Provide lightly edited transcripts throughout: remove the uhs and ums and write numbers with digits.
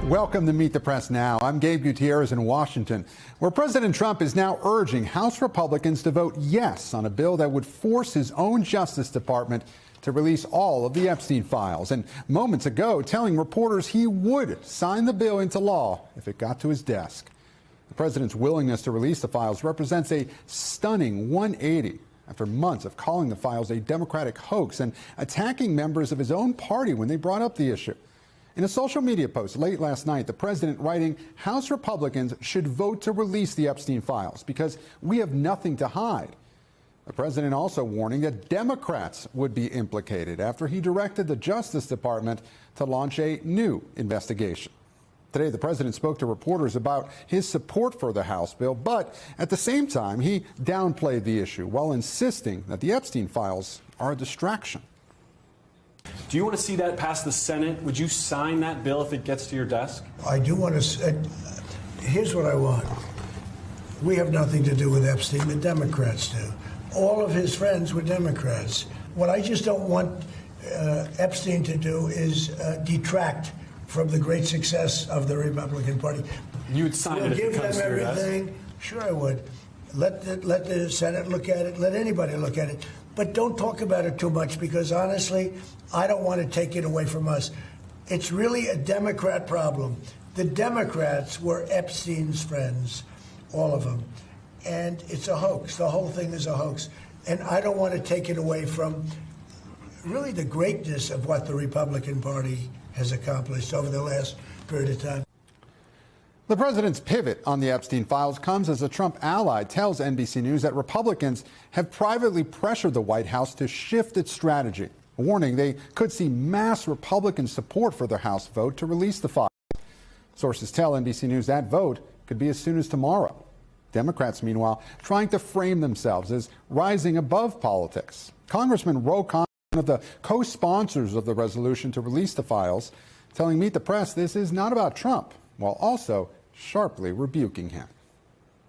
Welcome to Meet the Press Now. I'm Gabe Gutierrez in Washington, where President Trump is now urging House Republicans to vote yes on a bill that would force his own Justice Department to release all of the Epstein files. And moments ago, telling reporters he would sign the bill into law if it got to his desk. The president's willingness to release the files represents a stunning 180 after months of calling the files a Democratic hoax and attacking members of his own party when they brought up the issue. In a social media post late last night, the president writing, House Republicans should vote to release the Epstein files because we have nothing to hide. The president also warning that Democrats would be implicated after he directed the Justice Department to launch a new investigation. Today, the president spoke to reporters about his support for the House bill, but at the same time, he downplayed the issue while insisting that the Epstein files are a distraction. Do you want to see that pass the Senate? Would you sign that bill if it gets to your desk? I do want to. Here's what I want. We have nothing to do with Epstein. The Democrats do. All of his friends were Democrats. What I just don't want Epstein to do is detract from the great success of the Republican Party. You would sign it if it comes to your desk? Give them everything. Sure, I would. Let the Senate look at it. Let anybody look at it. But don't talk about it too much because, honestly, I don't want to take it away from us. It's really a Democrat problem. The Democrats were Epstein's friends, all of them. And it's a hoax. The whole thing is a hoax. And I don't want to take it away from really the greatness of what the Republican Party has accomplished over the last period of time. The president's pivot on the Epstein files comes as a Trump ally tells NBC News that Republicans have privately pressured the White House to shift its strategy, warning they could see mass Republican support for their House vote to release the files. Sources tell NBC News that vote could be as soon as tomorrow. Democrats, meanwhile, trying to frame themselves as rising above politics. Congressman Ro Khanna, one of the co-sponsors of the resolution to release the files, telling Meet the Press this is not about Trump, while also sharply rebuking him.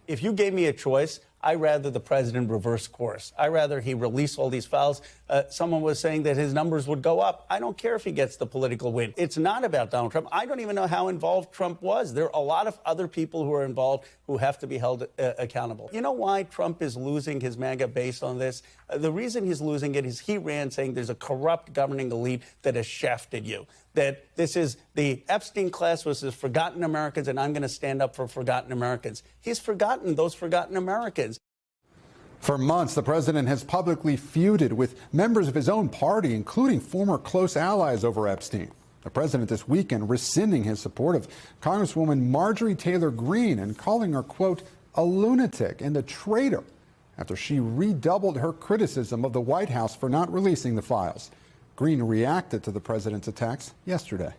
If you gave me a choice, I'd rather the president reverse course. I'd rather he release all these files. Someone was saying that his numbers would go up. I don't care if he gets the political win. It's not about Donald Trump. I don't even know how involved Trump was. There are a lot of other people who are involved who have to be held accountable. You know why Trump is losing his MAGA base on this? The reason he's losing it is he ran saying there's a corrupt governing elite that has shafted you. That this is the Epstein class was the forgotten Americans, and I'm going to stand up for forgotten Americans. He's forgotten those forgotten Americans. For months, the president has publicly feuded with members of his own party, including former close allies over Epstein. The president this weekend rescinding his support of Congresswoman Marjorie Taylor Greene and calling her, quote, a lunatic and a traitor after she redoubled her criticism of the White House for not releasing the files. Greene reacted to the president's attacks yesterday.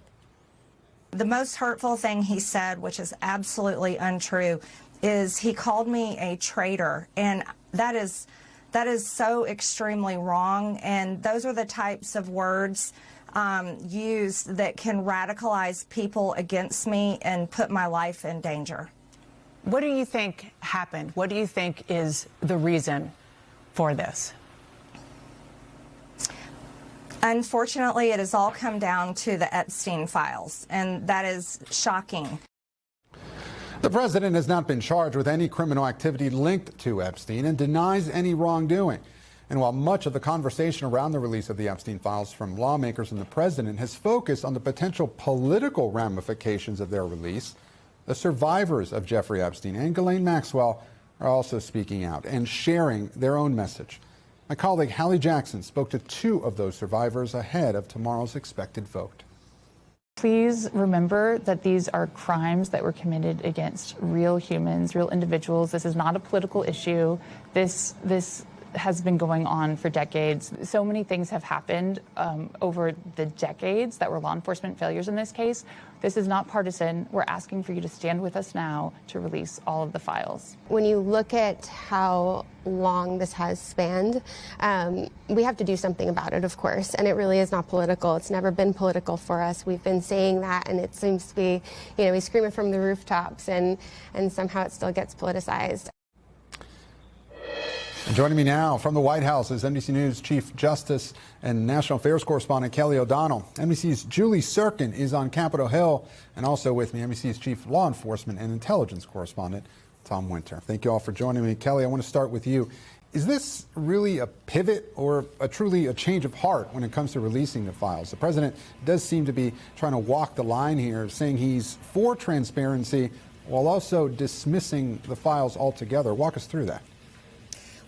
The most hurtful thing he said, which is absolutely untrue, is he called me a traitor, and that is so extremely wrong. And those are the types of words used that can radicalize people against me and put my life in danger. What do you think happened? What do you think is the reason for this? Unfortunately, it has all come down to the Epstein files, and that is shocking. The president has not been charged with any criminal activity linked to Epstein and denies any wrongdoing. And while much of the conversation around the release of the Epstein files from lawmakers and the president has focused on the potential political ramifications of their release, the survivors of Jeffrey Epstein and Ghislaine Maxwell are also speaking out and sharing their own message. My colleague Hallie Jackson spoke to two of those survivors ahead of tomorrow's expected vote. Please remember that these are crimes that were committed against real humans, real individuals. This is not a political issue. This has been going on for decades. So many things have happened over the decades that were law enforcement failures in this case. This is not partisan. We're asking for you to stand with us now to release all of the files. When you look at how long this has spanned, we have to do something about it, of course, and it really is not political. It's never been political for us. We've been saying that, and it seems to be, we scream it from the rooftops, and somehow it still gets politicized. Joining me now from the White House is NBC News Chief Justice and National Affairs Correspondent Kelly O'Donnell. NBC's Julie Tsirkin is on Capitol Hill, and also with me, NBC's Chief Law Enforcement and Intelligence Correspondent Tom Winter. Thank you all for joining me. Kelly, I want to start with you. Is this really a pivot or truly a change of heart when it comes to releasing the files? The president does seem to be trying to walk the line here, saying he's for transparency while also dismissing the files altogether. Walk us through that.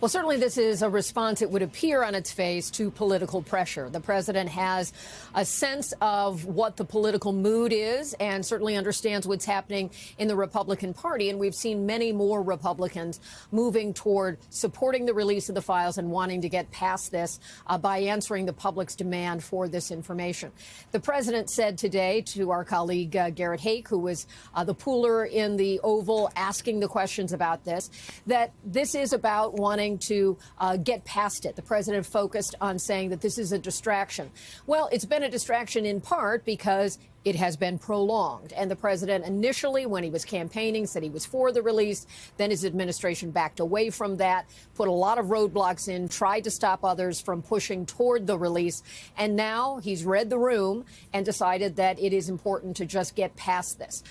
Well, certainly this is a response, it would appear on its face, to political pressure. The president has a sense of what the political mood is and certainly understands what's happening in the Republican Party. And we've seen many more Republicans moving toward supporting the release of the files and wanting to get past this by answering the public's demand for this information. The president said today to our colleague Garrett Haake, who was the pooler in the Oval asking the questions about this, that this is about wanting to get past it. The president focused on saying that this is a distraction. Well, it's been a distraction in part because it has been prolonged. And the president initially, when he was campaigning, said he was for the release. Then his administration backed away from that, put a lot of roadblocks in, tried to stop others from pushing toward the release. And now he's read the room and decided that it is important to just get past this.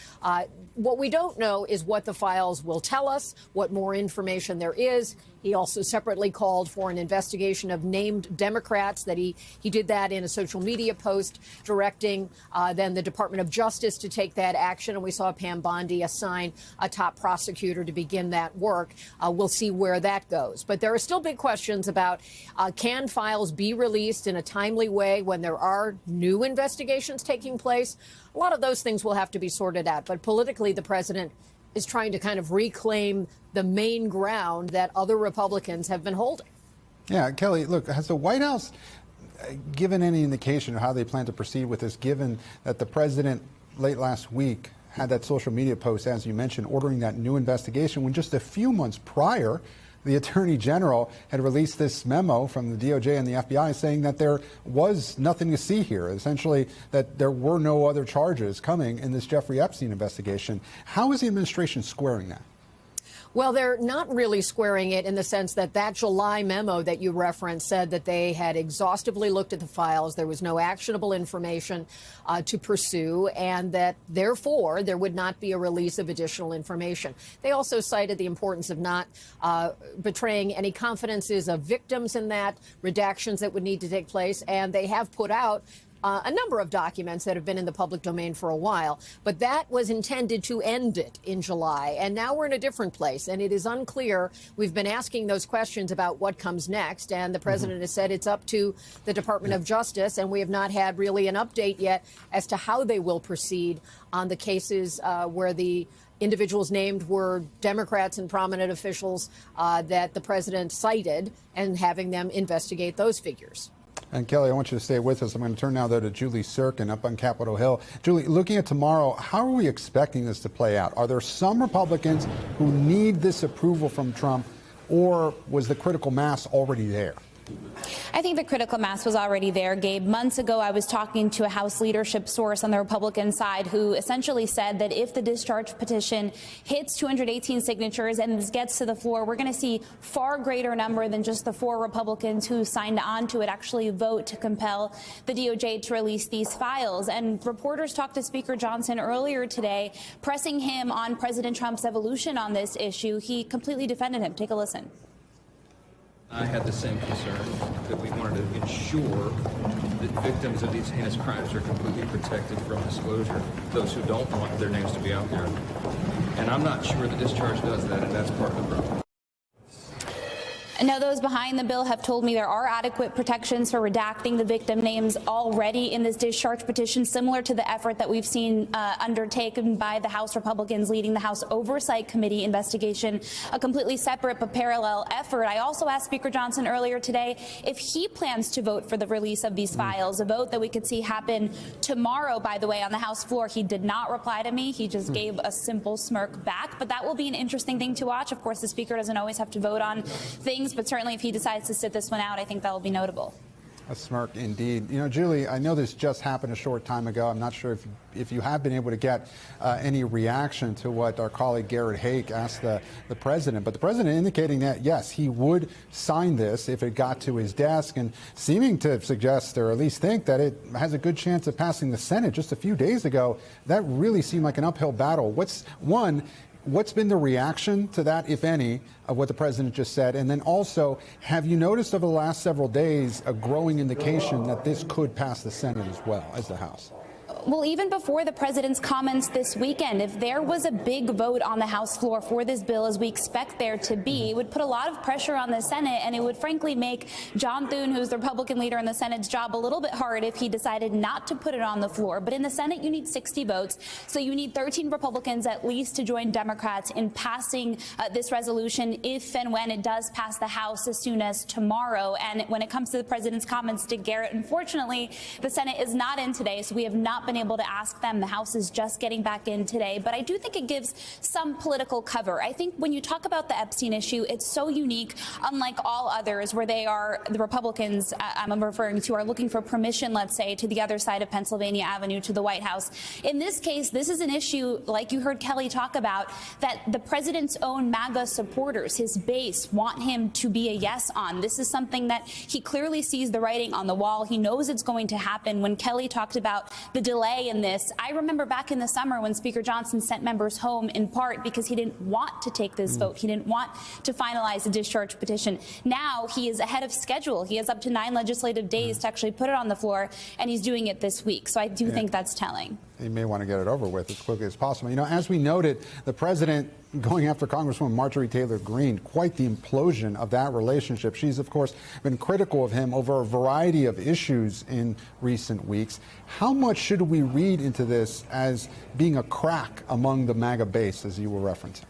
What we don't know is what the files will tell us, what more information there is. He also separately called for an investigation of named Democrats, that he did that in a social media post, directing then the Department of Justice to take that action. And we saw Pam Bondi assign a top prosecutor to begin that work. We'll see where that goes. But there are still big questions about can files be released in a timely way when there are new investigations taking place? A lot of those things will have to be sorted out. But politically, the president is trying to kind of reclaim the main ground that other Republicans have been holding. Yeah, Kelly, look, has the White House given any indication of how they plan to proceed with this, given that the president late last week had that social media post, as you mentioned, ordering that new investigation when just a few months prior, the Attorney General had released this memo from the DOJ and the FBI saying that there was nothing to see here, essentially that there were no other charges coming in this Jeffrey Epstein investigation. How is the administration squaring that? Well, they're not really squaring it in the sense that that July memo that you referenced said that they had exhaustively looked at the files. There was no actionable information to pursue, and that, therefore, there would not be a release of additional information. They also cited the importance of not betraying any confidences of victims in that, redactions that would need to take place, and they have put out a number of documents that have been in the public domain for a while, but that was intended to end it in July. And now we're in a different place, and it is unclear. We've been asking those questions about what comes next, and the president has said it's up to the Department of Justice, and we have not had really an update yet as to how they will proceed on the cases where the individuals named were Democrats and prominent officials that the president cited, and having them investigate those figures. And Kelly, I want you to stay with us. I'm going to turn now, though, to Julie Tsirkin up on Capitol Hill. Julie, looking at tomorrow, how are we expecting this to play out? Are there some Republicans who need this approval from Trump, or was the critical mass already there? I think the critical mass was already there, Gabe. Months ago, I was talking to a House leadership source on the Republican side who essentially said that if the discharge petition hits 218 signatures and this gets to the floor, we're going to see far greater number than just the 4 Republicans who signed on to it actually vote to compel the DOJ to release these files. And reporters talked to Speaker Johnson earlier today, pressing him on President Trump's evolution on this issue. He completely defended him. Take a listen. I had the same concern, that we wanted to ensure that victims of these heinous crimes are completely protected from disclosure, those who don't want their names to be out there. And I'm not sure the discharge does that, and that's part of the problem. Now, those behind the bill have told me there are adequate protections for redacting the victim names already in this discharge petition, similar to the effort that we've seen undertaken by the House Republicans leading the House Oversight Committee investigation, a completely separate but parallel effort. I also asked Speaker Johnson earlier today if he plans to vote for the release of these files, a vote that we could see happen tomorrow, by the way, on the House floor. He did not reply to me. He just gave a simple smirk back. But that will be an interesting thing to watch. Of course, the Speaker doesn't always have to vote on things, but certainly if he decides to sit this one out, I think that will be notable. A smirk indeed. You know, Julie, I know this just happened a short time ago. I'm not sure if you have been able to get any reaction to what our colleague Garrett Haake asked the president. But the president indicating that, yes, he would sign this if it got to his desk, and seeming to suggest, or at least think, that it has a good chance of passing the Senate. Just a few days ago, that really seemed like an uphill battle. What's been the reaction to that, if any, of what the president just said? And then also, have you noticed over the last several days a growing indication that this could pass the Senate as well as the House? Well, even before the president's comments this weekend, if there was a big vote on the House floor for this bill, as we expect there to be, it would put a lot of pressure on the Senate, and it would frankly make John Thune, who's the Republican leader in the Senate's job, a little bit hard if he decided not to put it on the floor. But in the Senate, you need 60 votes, so you need 13 Republicans at least to join Democrats in passing this resolution if and when it does pass the House as soon as tomorrow. And when it comes to the president's comments to Garrett, unfortunately, the Senate is not in today, so we have not been able to ask them. The House is just getting back in today, but I do think it gives some political cover. I think when you talk about the Epstein issue, it's so unique, unlike all others, where they are, the Republicans I'm referring to, are looking for permission, let's say, to the other side of Pennsylvania Avenue, to the White House. In this case, this is an issue, like you heard Kelly talk about, that the president's own MAGA supporters, his base, want him to be a yes on. This is something that he clearly sees the writing on the wall. He knows it's going to happen. When Kelly talked about the delay in this, I remember back in the summer when Speaker Johnson sent members home in part because he didn't want to take this vote. He didn't want to finalize a discharge petition. Now he is ahead of schedule. He has up to 9 legislative days to actually put it on the floor, and he's doing it this week. So I do think that's telling. He may want to get it over with as quickly as possible. You know, as we noted, the president going after Congresswoman Marjorie Taylor Greene, quite the implosion of that relationship. She's, of course, been critical of him over a variety of issues in recent weeks. How much should we read into this as being a crack among the MAGA base, as you were referencing?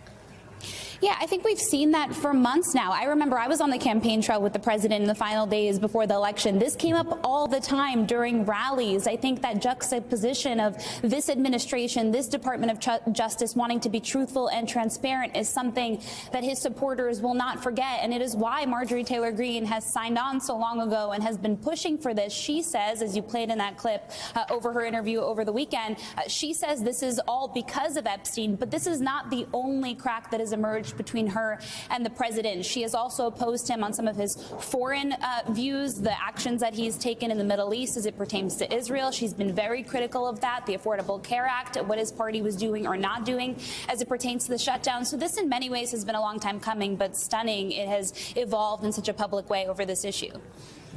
Yeah, I think we've seen that for months now. I remember I was on the campaign trail with the president in the final days before the election. This came up all the time during rallies. I think that juxtaposition of this administration, this Department of Justice wanting to be truthful and transparent is something that his supporters will not forget. And it is why Marjorie Taylor Greene has signed on so long ago and has been pushing for this. She says, as you played in that clip over her interview over the weekend, she says this is all because of Epstein, but this is not the only crack that has emerged between her and the president. She has also opposed him on some of his foreign views, the actions that he's taken in the Middle East as it pertains to Israel. She's been very critical of that, the Affordable Care Act, what his party was doing or not doing as it pertains to the shutdown. So this in many ways has been a long time coming, but stunning it has evolved in such a public way over this issue.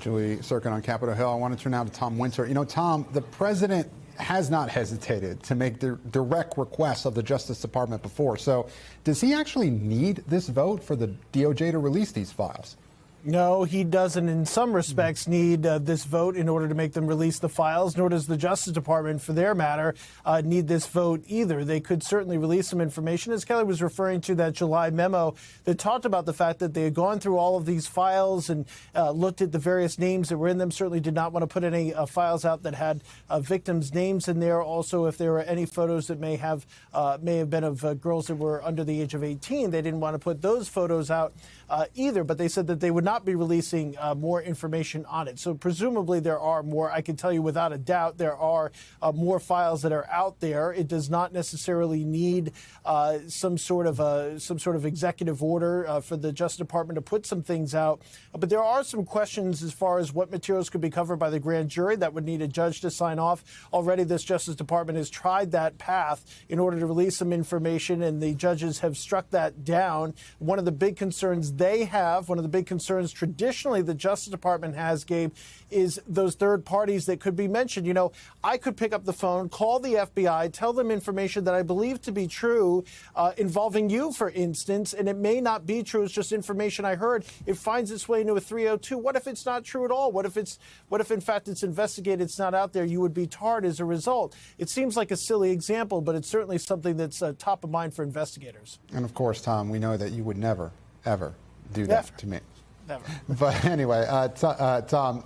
Julie Tsirkin on Capitol Hill. I want to turn now to Tom Winter. You know, Tom, the president has not hesitated to make the direct requests of the Justice Department before. So does he actually need this vote for the DOJ to release these files? No, he doesn't in some respects need this vote in order to make them release the files, nor does the Justice Department, for their matter, need this vote either. They could certainly release some information, as Kelly was referring to that July memo that talked about the fact that they had gone through all of these files and looked at the various names that were in them, certainly did not want to put any files out that had victims' names in there. Also, if there were any photos that may have been of girls that were under the age of 18, they didn't want to put those photos out either, but they said that they would not be releasing more information on it. So presumably there are more. I can tell you without a doubt there are more files that are out there. It does not necessarily need some sort of executive order for the Justice Department to put some things out. But there are some questions as far as what materials could be covered by the grand jury that would need a judge to sign off. Already this Justice Department has tried that path in order to release some information, and the judges have struck that down. One of the big concerns they have, one of the big concerns traditionally the Justice Department has, Gabe, is those third parties that could be mentioned. You know, I could pick up the phone, call the FBI, tell them information that I believe to be true involving you, for instance, and it may not be true. It's just information I heard. It finds its way into a 302. What if it's not true at all? What if in fact it's investigated, it's not out there? You would be tarred as a result. It seems like a silly example, but it's certainly something that's top of mind for investigators. And of course, Tom, we know that you would never, ever do that to me. Never. But anyway, Tom,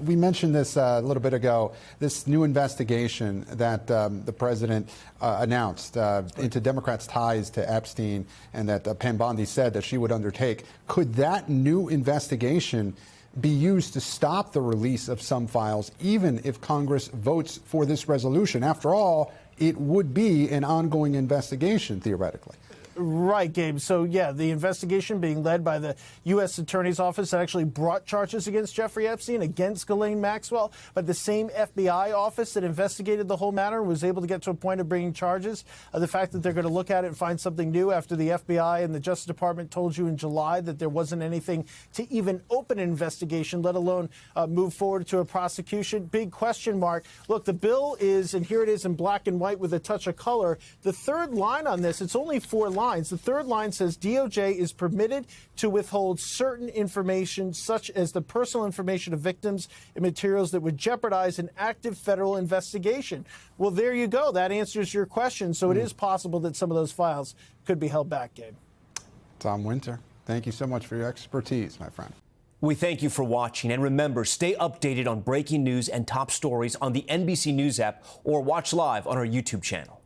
we mentioned this a little bit ago, this new investigation that the president announced into Democrats' ties to Epstein, and that Pam Bondi said that she would undertake. Could that new investigation be used to stop the release of some files, even if Congress votes for this resolution. After all, it would be an ongoing investigation, theoretically. Right, Gabe. So, yeah, the investigation being led by the U.S. Attorney's Office that actually brought charges against Jeffrey Epstein, against Ghislaine Maxwell, but the same FBI office that investigated the whole matter was able to get to a point of bringing charges. The fact that they're going to look at it and find something new after the FBI and the Justice Department told you in July that there wasn't anything to even open an investigation, let alone move forward to a prosecution. Big question mark. Look, the bill is, and here it is in black and white with a touch of color. The third line on this, it's only 4 lines. The third line says DOJ is permitted to withhold certain information, such as the personal information of victims and materials that would jeopardize an active federal investigation. Well, there you go. That answers your question. So it is possible that some of those files could be held back, Gabe. Tom Winter, thank you so much for your expertise, my friend. We thank you for watching, and remember, stay updated on breaking news and top stories on the NBC News app or watch live on our YouTube channel.